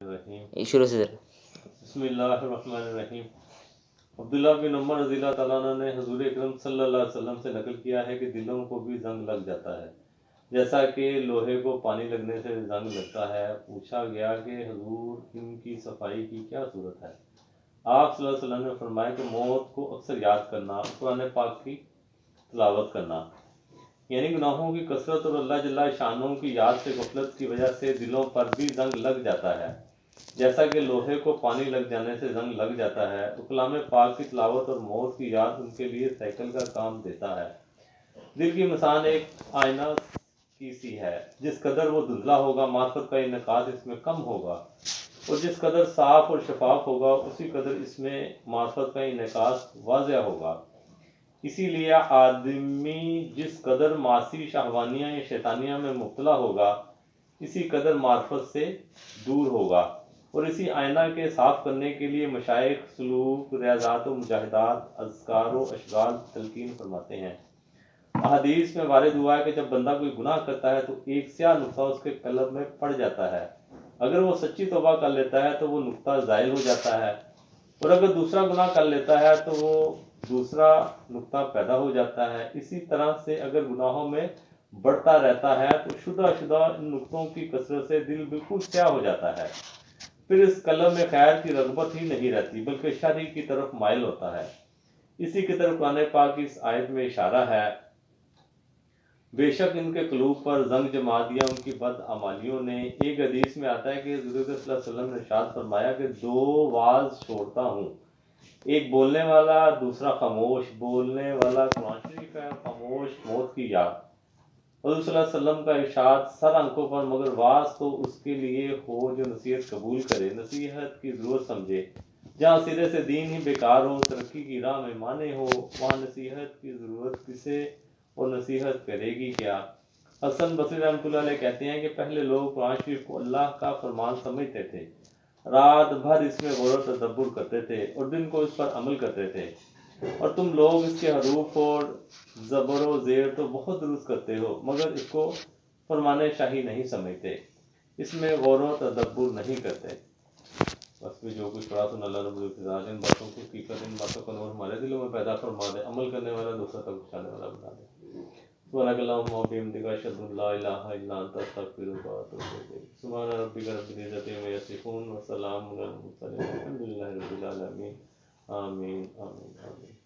الرحیم شروع سے بسم اللہ الرحمن الرحیم۔ عبداللہ بن عمر رضی اللہ تعالیٰ عنہ نے حضور اکرم صلی اللہ علیہ وسلم سے نقل کیا ہے کہ دلوں کو بھی زنگ لگ جاتا ہے جیسا کہ لوہے کو پانی لگنے سے زنگ لگتا ہے۔ پوچھا گیا کہ حضور ان کی صفائی کی کیا صورت ہے؟ آپ صلی اللہ علیہ وسلم نے فرمایا کہ موت کو اکثر یاد کرنا، قرآن پاک کی تلاوت کرنا، یعنی گناہوں کی کثرت اور اللہ جل شانہ کی یاد سے غفلت کی وجہ سے دلوں پر بھی زنگ لگ جاتا ہے جیسا کہ لوہے کو پانی لگ جانے سے زنگ لگ جاتا ہے۔ کلام پاک کی تلاوت اور موت کی یاد ان کے لیے سائیکل کا کام دیتا ہے۔ دل کی مثال ایک آئینہ کی سی ہے، جس قدر وہ دھندلا ہوگا معرفت کا انعکاس اس میں کم ہوگا، اور جس قدر صاف اور شفاف ہوگا اسی قدر اس میں معرفت کا انعکاس واضح ہوگا۔ اسی لیے آدمی جس قدر معاصی شہوانیاں یا شیطانیاں میں مبتلا ہوگا اسی قدر معرفت سے دور ہوگا، اور اسی آئینہ کے صاف کرنے کے لیے مشائخ سلوک، ریاضات و مجاہدات، اذکار و اشغال تلقین فرماتے ہیں۔ احادیث میں وارد ہوا ہے کہ جب بندہ کوئی گناہ کرتا ہے تو ایک سیاہ نقطہ اس کے قلب میں پڑ جاتا ہے، اگر وہ سچی توبہ کر لیتا ہے تو وہ نقطہ زائل ہو جاتا ہے، اور اگر دوسرا گناہ کر لیتا ہے تو وہ دوسرا نقطہ پیدا ہو جاتا ہے۔ اسی طرح سے اگر گناہوں میں بڑھتا رہتا ہے تو شدہ ان نقطوں کی کثرت سے دل بالکل سیاہ ہو جاتا ہے، پھر اس قلب میں خیر کی رغبت ہی نہیں رہتی بلکہ شر ہی کی طرف مائل ہوتا ہے۔ اسی کی طرف قرآن پاک کی اس آیت میں اشارہ ہے، بے شک ان کے قلوب پر زنگ جما دیا ان کی بدعمالیوں نے۔ ایک حدیث میں آتا ہے کہ حضور صلی اللہ علیہ وسلم نے ارشاد فرمایا کہ دو واعظ چھوڑتا ہوں، ایک بولنے والا، دوسرا خاموش۔ بولنے والا قرآن شریف ہے، خاموش موت کی یاد۔ حضور صلی اللہ علیہ وسلم کا ارشاد، سر آنکھوں پر مگر واعظ تو اس کے لیے ہو جو نصیحت قبول کرے، نصیحت کی ضرورت سمجھے۔ جہاں سرے سے دین ہی بیکار ہو، ترقی کی راہ میں مانے ہو، وہاں نصیحت کی ضرورت کسے اور نصیحت کرے گی کیا؟ حسن بصری رحمۃ اللہ علیہ کہتے ہیں کہ پہلے لوگ قرآن شریف کو اللہ کا فرمان سمجھتے تھے، رات بھر اس میں غور و تدبر کرتے تھے اور دن کو اس پر عمل کرتے تھے، اور تم لوگ اس کے حروف اور زبر و زیر تو بہت درست کرتے ہو مگر اس کو فرمان شاہی نہیں سمجھتے، اس میں غور و تدبر نہیں کرتے۔ بس بھی جو کچھ پڑھا سن اللہ رب العزت ان باتوں کو حقیقت، ان باتوں کا نور ہمارے دلوں میں پیدا فرما دے، عمل کرنے والا دوسرا تک پہنچانے والا بنا دے۔ سبحانک اللہم و بحمدک اشہد ان لا الہ الا انت استغفرک و اتوب الیک۔ سبحان ربک رب العزت عما یصفون و سلام علی المرسلین والحمد للہ رب العالمین۔ آمین آمین آمین۔